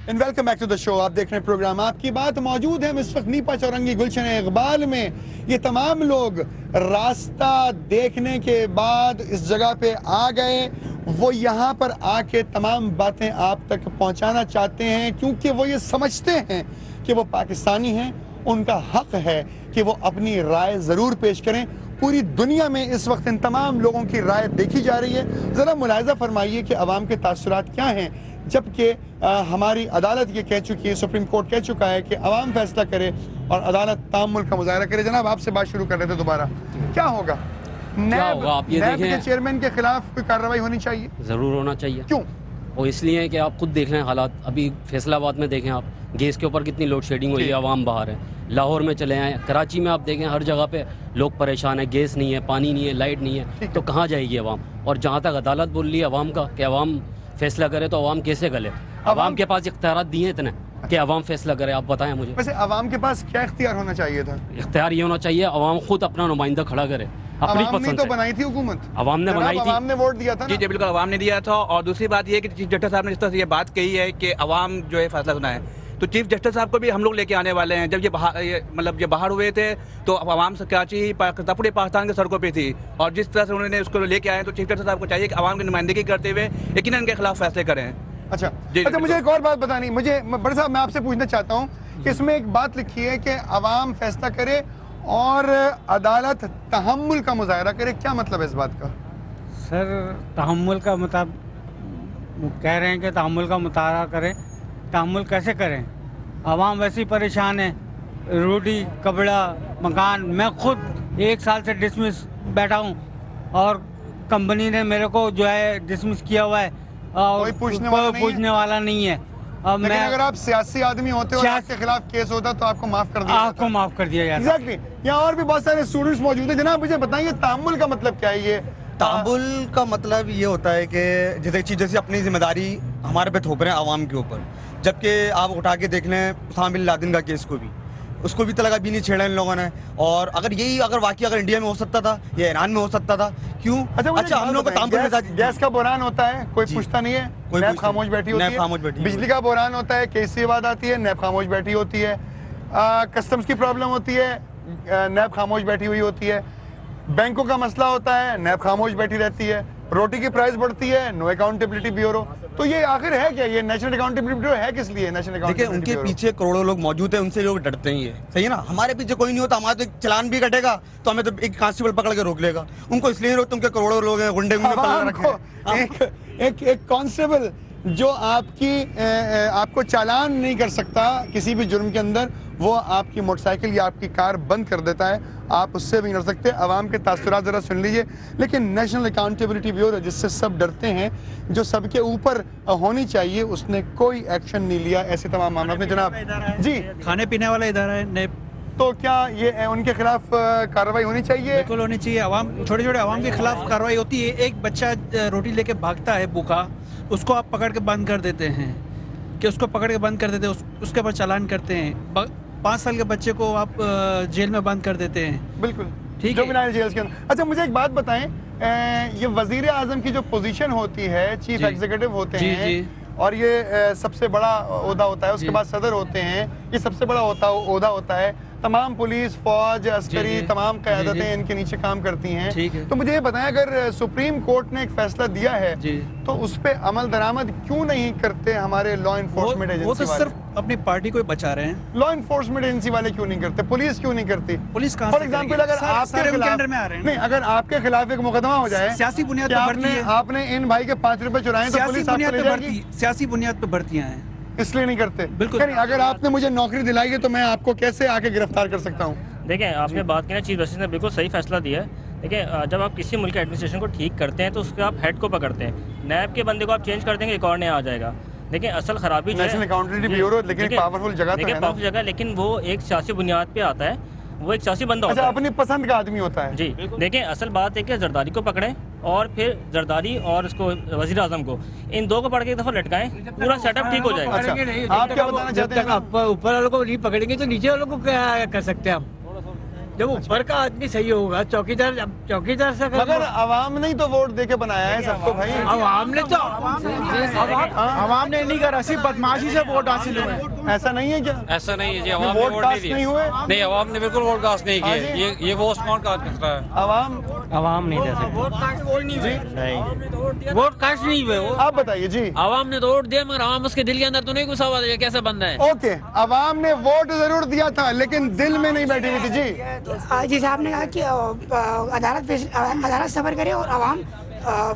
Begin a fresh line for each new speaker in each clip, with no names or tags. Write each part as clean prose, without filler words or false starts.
And welcome back to the show. आप देख रहे हैं प्रोग्राम आपकी बात। मौजूद है हम इस वक्त नीपा चौरंगी गुलशन इकबाल में। ये तमाम लोग रास्ता देखने के बाद इस जगह पे आ गए। वो यहाँ पर आके तमाम बातें आप तक पहुँचाना चाहते हैं क्योंकि वो ये समझते हैं कि वो पाकिस्तानी हैं, उनका हक है कि वो अपनी राय ज़रूर पेश करें। पूरी दुनिया में इस वक्त इन तमाम लोगों की राय देखी जा रही है। ज़रा मुलाहिज़ा फरमाइए कि अवाम के तासुरात क्या हैं, जबकि हमारी अदालत ये कह चुकी है, सुप्रीम कोर्ट कह चुका है कि अवाम फैसला करे और अदालत तामुल का मुजाहरा करे। जनाब आपसे बात शुरू कर रहे थे दोबारा, क्या होगा? नैब के चेयरमैन के खिलाफ कोई कार्रवाई होनी चाहिए?
ज़रूर होना चाहिए।
क्यों?
वो इसलिए कि आप खुद देख लें हालात। अभी फैसलाबाद में देखें आप, गैस के ऊपर कितनी लोड शेडिंग हुई है, आवाम बाहर है। लाहौर में चले आए, कराची में आप देखें हर जगह पे लोग परेशान है, गैस नहीं है, पानी नहीं है, लाइट नहीं है, तो कहाँ जाएगी आवाम? और जहाँ तक अदालत बोल रही है आवाम का कि आवाम फैसला करे, तो आवाम कैसे गले? आवाम के पास इख्तियारात दिए इतने कि आवाम फैसला करे। आप बताएं मुझे,
वैसे आवाम के पास क्या इख्तियार होना चाहिए था?
इख्तियार ये होना चाहिए आवाम खुद अपना नुमाइंदा खड़ा करे। अपनी पसंद
तो बनाई थी हुकूमत,
आवाम ने बनाई थी,
आवाम ने वोट दिया था।
जी जी बिल्कुल, आवाम ने दिया था। और दूसरी बात ये कि चीफ जस्टिस साहब ने जिस तरह से ये बात कही है कि आवाम जो है फैसला सुना है, तो चीफ जस्टिस साहब को भी हम लोग लेके आने वाले हैं। जब ये बाहर हुए थे तो आवाम से कराची पूरे पाकिस्तान के सड़कों पे थी, और जिस तरह से उन्होंने उसको लेके आए, तो चीफ जस्टिस साहब को चाहिए कि आवाम की नुमाइंदगी करते हुए यकीनन इनके खिलाफ फैसले करें।
अच्छा, मुझे एक और बात बतानी, मुझे बड़े साहब मैं आपसे पूछना चाहता हूँ कि इसमें एक बात लिखी है कि आवाम फैसला करे और अदालत तहम्मुल का मुजाहरा करे। क्या मतलब है इस बात का?
सर तहम्मुल का मतलब कह रहे हैं कि तहम्मुल का मुतारा करें। तहम्मुल कैसे करें? आवाम वैसे ही परेशान है, रोटी कपड़ा मकान। मैं खुद 1 साल से डिसमिस बैठा हूँ और कंपनी ने मेरे को जो है डिसमिस किया हुआ है और कोई पूछने वाला नहीं है। अब
लेकिन अगर आप सियासी आदमी होते और आपके खिलाफ केस होता तो आपको माफ कर दिया,
आपको माफ कर दिया जाता।
एग्जैक्टली। यहाँ और भी बहुत सारे स्टूडेंट्स मौजूद हैं। जनाब मुझे बताइए तहम्मुल का मतलब क्या है? ये
तामुल का मतलब ये होता है कि जैसे अपनी जिम्मेदारी हमारे पे थोप रहे हैं आवाम के ऊपर, जबकि आप उठा के देख लें उसामा बिन लादेन का केस को भी, उसको भी तलक अभी नहीं छेड़ा इन लोगों ने। और अगर वाकई इंडिया में हो सकता था या ईरान में हो सकता था, क्यों? अच्छा हम लोग
गैस का बोरान होता है, कोई पूछता नहीं है, नैब खामोश बैठी होती है। बिजली का बोरान होता है, केसी बात आती है, नैब खामोश बैठी होती है। कस्टम्स की प्रॉब्लम होती है, नैब खामोश बैठी हुई होती है। बैंकों का मसला होता है, नैब खामोश बैठी रहती है। रोटी की प्राइस बढ़ती है, नो अकाउंटेबिलिटी ब्यूरो। तो ये आखिर है क्या? ये नेशनल अकाउंटेबिलिटी ब्यूरो है किस लिए? नेशनल अकाउंटेबिलिटी
उनके पीछे करोड़ों लोग मौजूद हैं, उनसे लोग डरते हैं। ये सही है ना? हमारे पीछे कोई नहीं होता, हमारा तो चलान भी कटेगा तो हमें तो एक कांस्टेबल पकड़ के रोक लेगा। उनको इसलिए नहीं रोकते, उनके करोड़ों लोग हैं, गुंडे
एक कांस्टेबल जो आपको चालान नहीं कर सकता किसी भी जुर्म के अंदर, वो आपकी मोटरसाइकिल या आपकी कार बंद कर देता है, आप उससे भी नहीं डर सकते। आवाम के तासुरात ज़रा सुन लीजिए। लेकिन नेशनल अकाउंटेबिलिटी ब्यूरो जिससे सब डरते हैं, जो सबके ऊपर होनी चाहिए, उसने कोई एक्शन नहीं लिया ऐसे तमाम मामलों में। जनाब जी,
खाने पीने वाला इदारा है नैब,
तो क्या ये उनके खिलाफ कार्रवाई होनी चाहिए?
बिल्कुल होनी चाहिए। छोटे छोटे आवाम के खिलाफ कार्रवाई होती है। एक बच्चा रोटी लेके भागता है भूखा, उसको आप पकड़ के बंद कर देते हैं कि उसको पकड़ के बंद कर देते हैं, उसके ऊपर चालान करते हैं। 5 साल के बच्चे को आप जेल में बंद कर देते हैं।
बिल्कुल
ठीक
है, जेल के अंदर। अच्छा मुझे एक बात बताएं, ये वजीर आजम की जो पोजीशन होती है, चीफ एग्जीक्यूटिव होते हैं, और ये सबसे बड़ा ओहदा होता है, उसके बाद सदर होते हैं, ये सबसे बड़ा ओहदा होता है। तमाम पुलिस फौज अस्करी तमाम क़यादतें इनके नीचे काम करती हैं। तो मुझे ये बताएं, अगर सुप्रीम कोर्ट ने एक फैसला दिया है तो उस पे अमल दरामद क्यों नहीं करते हमारे लॉ इन्फोर्समेंट एजेंसी?
वो तो सिर्फ अपनी पार्टी को बचा रहे हैं।
लॉ इन्फोर्समेंट एजेंसी वाले क्यों नहीं करते? पुलिस क्यों नहीं करती?
पुलिस
फॉर एग्जाम्पल अगर आपके खिलाफ
में आ रहे हैं,
नहीं, अगर आपके खिलाफ एक मुकदमा हो जाए
सियासी बुनियाद पर,
आपने इन भाई के 5 रुपए चुराए तो पुलिस
सियासी बुनियाद पर भर्तियां हैं,
इसलिए नहीं करते।
बिल्कुल।
अगर आपने मुझे नौकरी दिलाई है तो मैं आपको कैसे आके गिरफ्तार कर सकता हूँ?
देखिए, आपने बात की ना, चीफ जस्टिस ने बिल्कुल सही फैसला दिया है। देखिए, जब आप किसी मुल्क के एडमिनिस्ट्रेशन को ठीक करते हैं तो उसके आप हेड को पकड़ते हैं। नैब के बंदे को आप चेंज कर देंगे, एक और नया आ जाएगा। देखिए असल खराबी
नेशनल अकाउंटेबिलिटी ब्यूरो, लेकिन पावरफुल जगह तो है ना?
पावरफुल जगह, लेकिन वो एक सियासी बुनियाद पे आता है, वो एक सियासी बंदा होता है।
अपनी पसंद का आदमी होता है।
जी देखिए, असल बात है कि जरदारी को पकड़ें और फिर जरदारी और उसको वजीर आजम को, इन दो को पकड़ के एक दफा लटकाएं, पूरा सेटअप ठीक हो जाएगा।
अच्छा, आप क्या बताना चाहते हैं?
ऊपर वालों को नहीं पकड़ेंगे तो नीचे वालों को क्या कर सकते हैं हम? जब ऊपर का आदमी सही होगा, चौकीदार से
मगर आवाम ने ही तो वोट देके बनाया है सबको भाई।
आवाम ने नहीं करा, सिर्फ बदमाशी से वोट हासिल हुए।
ऐसा नहीं है क्या?
ऐसा नहीं है जी, अवाम ने
वोट
वोट नहीं
कास्ट
दिए।
नहीं हुए?
नहीं, अवाम ने बिल्कुल वोट कास्ट नहीं किए। ये वोट कौन कास्ट करता है?
आवाम नहीं दे सकते।
वोट कास्ट नहीं हुए वो।
आप बताइए जी।
आवाम ने तो वोट दिया, मगर आवाम उसके दिल के अंदर तो नहीं घुसा हुआ, ये कैसे बंदा है?
ओके, आवाम ने वोट जरूर दिया था लेकिन दिल में नहीं बैठी हुई थी जी।
जी साहब ने कहा कि अदालत सबर करे और आवाम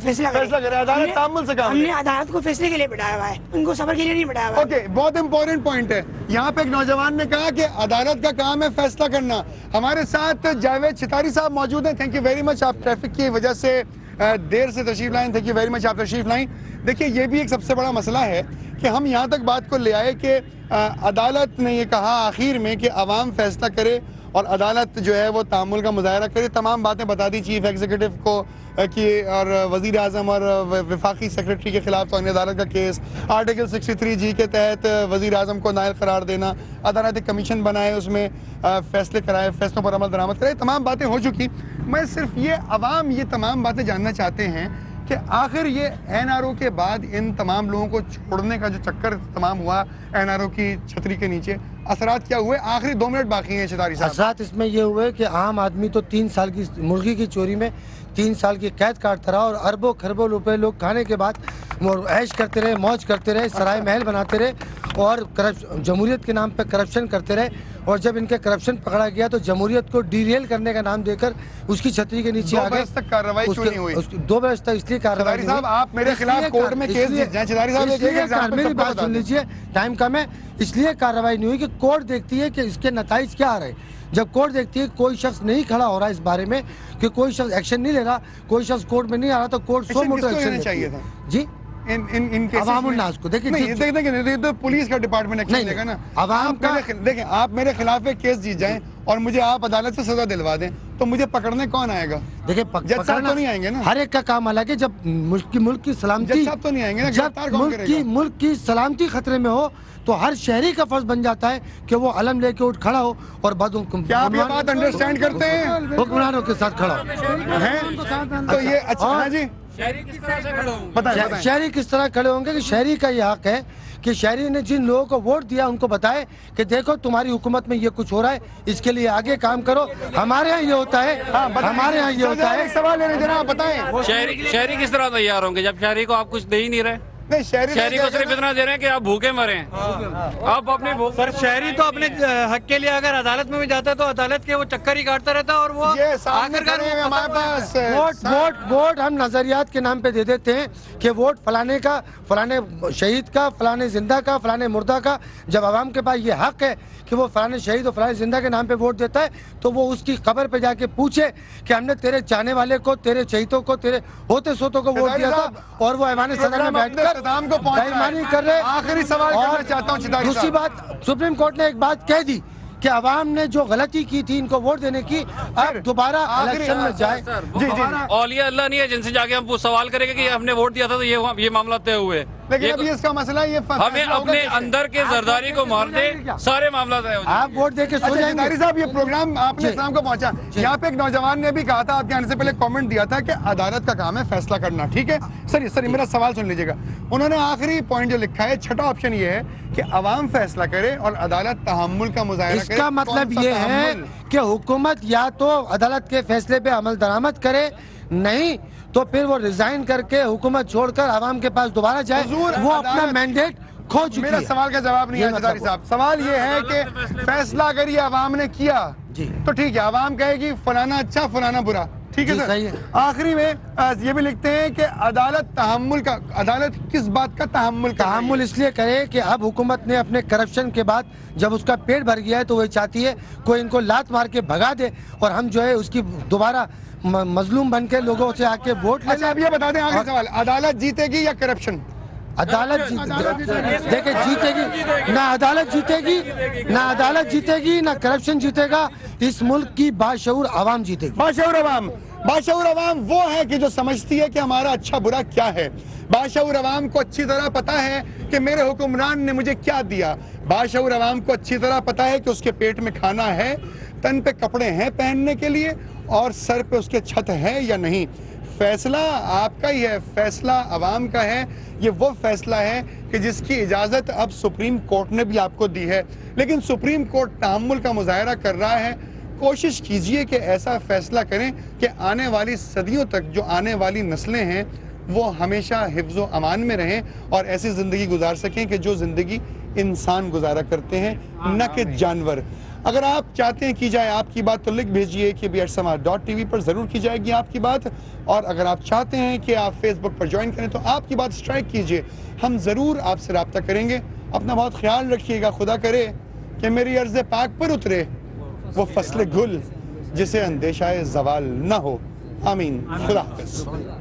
फैसला करे।
अदालत तामुल से काम।
हमने अदालत को फैसले के लिए बिठाया हुआ है, उनको सबर के लिए नहीं बिठाया हुआ है।
ओके, बहुत इंपॉर्टेंट पॉइंट है। यहाँ पे एक नौजवान ने कहा कि अदालत का काम है फैसला करना। हमारे साथ जावेद चितारी साहब मौजूद हैं। थैंक यू वेरी मच, आप ट्रैफिक की वजह से देर से तशरीफ लाएं। थैंक यू वेरी मच, आप तशरीफ लाएं। देखिए, ये भी एक सबसे बड़ा मसला है कि हम यहाँ तक बात को ले आए कि अदालत ने ये कहा आखिर में कि अवाम फैसला करे और अदालत जो है वो तामुल का मुजाहरा करे। तमाम बातें बता दी चीफ एग्जीक्यूटिव को कि और वज़ीर आज़म और वफाकी सेक्रेटरी के खिलाफ तौहीन अदालत का केस, आर्टिकल 63G के तहत वज़ीर आज़म को नायल करार देना, अदालत एक कमीशन बनाए, उसमें फैसले कराए, फैसलों पर अमल दरामद करे। तमाम बातें हो चुकी। मैं सिर्फ ये अवाम ये तमाम बातें जानना चाहते हैं कि आखिर ये NRO के बाद इन तमाम लोगों को छोड़ने का जो चक्कर तमाम हुआ NRO की छतरी के नीचे, असरात क्या हुए? आखिरी 2 मिनट बाकी हैं चितारी साहब।
असरात इसमें ये हुए कि आम आदमी तो 3 साल की मुर्गी की चोरी में 3 साल की कैद काटता रहा और अरबों खरबों रुपए लोग खाने के बाद ऐश करते रहे, मौज करते रहे, सराय महल बनाते रहे और जमहूरियत के नाम पे करप्शन करते रहे। और जब इनके करप्शन पकड़ा गया तो जमहूरियत को डीरेल करने का नाम देकर उसकी छतरी के नीचे आ गए।
2 बरस तक कार्रवाई क्यों नहीं हुई?
2 बरस तक इसलिए कार्रवाई नहीं हुई।
साहब, आप मेरे खिलाफ कोर्ट में केस जीत जाएं। चितारी साहब,
मेरी बात सुन लीजिए, टाइम कम है, इसलिए कार्रवाई नहीं हुई कि कोर्ट देखती है कि इसके नताइज क्या आ रहे हैं। जब कोर्ट देखती है कोई शख्स नहीं खड़ा हो रहा है इस बारे में कि कोई शख्स एक्शन नहीं ले रहा, कोई शख्स कोर्ट में नहीं आ रहा, तो कोर्ट सो मोटो एक्शन चाहिए था जी। इन अवामुन्नास को देखिए,
देखिए तो पुलिस का डिपार्टमेंट एक्शन लेगा ना।
अवाम का
देखें, आप मेरे खिलाफ एक केस जीत जाएं और मुझे आप अदालत से सजा दिलवा दें तो मुझे पकड़ने कौन आएगा?
देखिए,
जज साहब तो नहीं आएंगे ना।
हर एक का काम अलग है। जब मुल्क की सलामती,
जज साहब तो नहीं आएंगे ना।
जब मुल्क की सलामती खतरे में हो तो हर शहरी का फर्ज बन जाता है कि वो अलम लेके उठ खड़ा हो और
क्या आप ये बात अंडरस्टैंड करते हैं?
हुक्मरानों के साथ खड़ा हो।
तो ये अच्छा जी,
शहरी किस तरह से खड़े होंगे?
बताएं।
शहरी किस तरह खड़े होंगे कि शहरी का ये हक है कि शहरी ने जिन लोगों को वोट दिया उनको बताए कि देखो तुम्हारी हुकूमत में ये कुछ हो रहा है, इसके लिए आगे काम करो। हमारे यहाँ ये होता है, हमारे यहाँ ये होता है।
सवाल लेने देना, आप बताएं।
शहरी किस तरह तैयार होंगे जब शहरी को आप कुछ दे ही नहीं रहे?
नहीं,
शहरी को सिर्फ इतना दे रहे हैं कि आप भूखे मरे। आप अपने
सर, शहरी तो अपने हक के लिए अगर अदालत में भी जाता है तो अदालत के वो चक्कर ही काटता रहता है और वो
ये आखिरकार हमारे पास
वोट हम नजरियात के नाम पे दे देते हैं कि वोट फलाने का, फलाने शहीद का, फलाने जिंदा का, फलाने मुर्दा का। जब आवाम के पास ये हक है कि वो फलाने शहीद और फलाने जिंदा के नाम पे वोट देता है तो वो उसकी कब्र पे जाके पूछे कि हमने तेरे चाहने वाले को, तेरे शहीदों को, तेरे होते सोतों को वोट दिया था और वो ऐवान सदर में बैठकर बेईमानी कर रहे।
आखिरी सवाल करना चाहता हूं चितारी साहब।
दूसरी बात, सुप्रीम कोर्ट ने एक बात कह दी कि आवाम ने जो गलती की थी इनको वोट देने की, अब दोबारा इलेक्शन में जाए।
जी औलिया अल्लाह नहीं है जिनसे जाके हम सवाल करेंगे कि हमने वोट दिया था तो ये मामला तय हुए।
लेकिन अभी इसका मसला ये
हमें अपने अंदर के जरदारी को मार दे, सारे मामला तय हो जाए।
आप वोट देके सो जाएंगे।
चितारी साहब, ये प्रोग्राम आपने इस्लाम को पहुंचा। यहाँ पे एक नौजवान ने भी कहा था, आपके आने से पहले कमेंट दिया था कि अदालत का काम है फैसला करना। ठीक है सर, मेरा सवाल सुन लीजिएगा। उन्होंने आखिरी पॉइंट जो लिखा है, छठा ऑप्शन ये है कि अवाम फैसला करे और अदालत तहम्मुल का मुजाहिरा करे।
इसका मतलब ये है कि हुकूमत या तो अदालत के फैसले पे अमल दरामद करे, नहीं तो फिर वो रिजाइन करके हुकूमत छोड़कर आवाम के पास दोबारा जाए। वो अपना मैंडेट खो चुकी है।
मेरा सवाल का जवाब नहीं है चितारी साहब। सवाल ये है कि फैसला अगर ये अवाम ने किया तो ठीक है, अवाम कहेगी फलाना अच्छा फलाना बुरा, ठीक है सर। आखिरी में ये भी लिखते हैं कि अदालत तहम्मुल का, अदालत किस बात का
तहम्मुल इसलिए करे कि अब हुकूमत ने अपने करप्शन के बाद जब उसका पेट भर गया है तो वो चाहती है कोई इनको लात मार के भगा दे और हम जो है उसकी दोबारा मजलूम बन के लोगों से आके वोट ले।
अब ये बता दें, आखिरी सवाल, अदालत जीतेगी या करप्शन?
अदालत देखिए जीतेगी ना, अदालत जीतेगी ना, अदालत जीतेगी ना करप्शन जीतेगा। इस मुल्क की बाशऊर आवाम जीतेगी।
बाशऊर आवाम वो है कि जो समझती है कि हमारा अच्छा बुरा क्या है। बाशऊर आवाम को अच्छी तरह पता है कि मेरे हुक्मरान ने मुझे क्या दिया। बाशऊर आवाम को अच्छी तरह पता है कि उसके पेट में खाना है। तन पे कपड़े हैं पहनने के लिए और सर पे उसके छत है या नहीं। फैसला आपका ही है, फैसला अवाम का है। ये वो फैसला है कि जिसकी इजाज़त अब सुप्रीम कोर्ट ने भी आपको दी है, लेकिन सुप्रीम कोर्ट तहम्मुल का मुजाहरा कर रहा है। कोशिश कीजिए कि ऐसा फैसला करें कि आने वाली सदियों तक जो आने वाली नस्लें हैं वो हमेशा हिफ्ज़ व अमान में रहें और ऐसी ज़िंदगी गुजार सकें कि जो ज़िंदगी इंसान गुजारा करते हैं, न कि जानवर। अगर आप चाहते हैं की जाए आपकी बात तो लिख भेजिए कि KBR.TV पर ज़रूर की जाएगी आपकी बात। और अगर आप चाहते हैं कि आप फेसबुक पर ज्वाइन करें तो आपकी बात स्ट्राइक कीजिए, हम ज़रूर आपसे रब्ता करेंगे। अपना बहुत ख्याल रखिएगा। खुदा करे कि मेरी अर्ज़ पाक पर उतरे वो फसले गुल जिसे अंदेशाए ज़वाल न हो। आमीन। खुदा हाफ़िज़।